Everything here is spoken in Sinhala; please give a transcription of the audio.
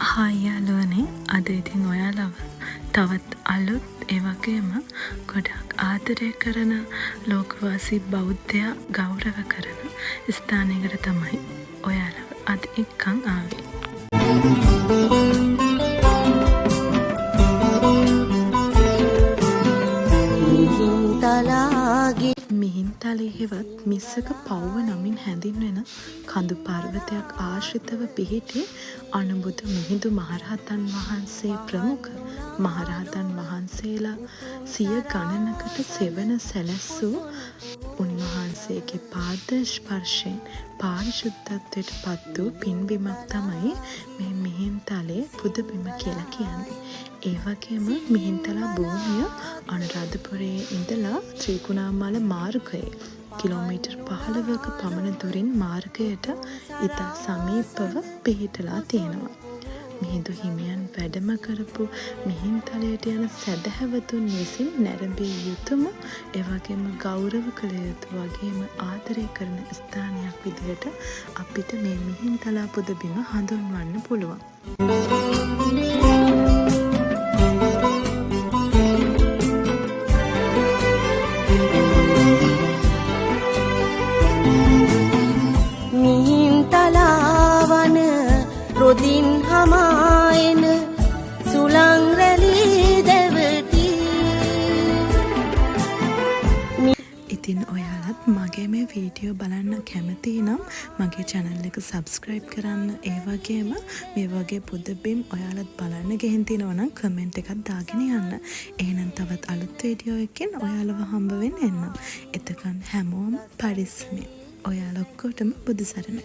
හායි යාළුවනේ, අද ඉතින් ඔයාලව තවත් අලුත් ඒ වගේම ගොඩක් ආදරය කරන ලෝකවාසී බෞද්ධයා ගෞරව කරන ස්ථානයකට තමයි ඔයාලව අද එක්කන් ආවේ. මිහින්තලේ හෙවත් මිස්සක පව්ව නමින් හැඳින්වෙන කඳු පර්වතයක් ආශ්‍රිතව පිහිටි අනුබුදු මිහිඳු මහරහතන් වහන්සේ ප්‍රමුඛ මහරහතන් වහන්සේලා සිය ගණනකට සෙවන සැලැස්සූ උන්වහන්සේගේ පාද ස්පර්ශයෙන් පාරිශුද්ධත්වයට පත් වූ පින්බිමක් තමයි මේ මිහින්තලේ පුදබිම කියලා කියන්නේ. ඒ වගේම මිහින්තලා භූමිය අනුරාධපුරයේ ඉඳලා ත්‍රිකුණාමල මාර්ගයේ කිලෝමීටර් 15ක පමණ දුරින් මාර්ගයට ඉතා සමීපව පිහිටලා තියෙනවා. මිහිඳු හිමියන් වැඩම කරපු මිහින්තලයට යන සැදැහැවතුන් විසින් නැරඹිය යුතුම එවැගේම ගෞරව කළ යුතු වගේම ආදරය කරන ස්ථානයක් විදිහට අපිට මේ මිහින්තලා පුදබිම හඳුන්වන්න පුළුවන්. මිහින්තලාවන රොදින් හමායන සුළං රැලී දැවටි. ඉතින් ඔයාලත් මගේ මේ වීඩියෝ බලන්න කැමති නම් මගේ channel එක subscribe කරන්න. ඒ වගේම මේ වගේ පුදබිම් ඔයාලත් බලන්න ගෙහින් තිනවා නම් comment එකක් දාගෙන යන්න. එහෙනම් තවත් අලුත් වීඩියෝ එකකින් ඔයාලව හම්බ වෙන්න එන්න. එතකන් හැමෝම පරිස්සමෙන්. ඔයාලා ඔක්කොටම බුදු සරණයි.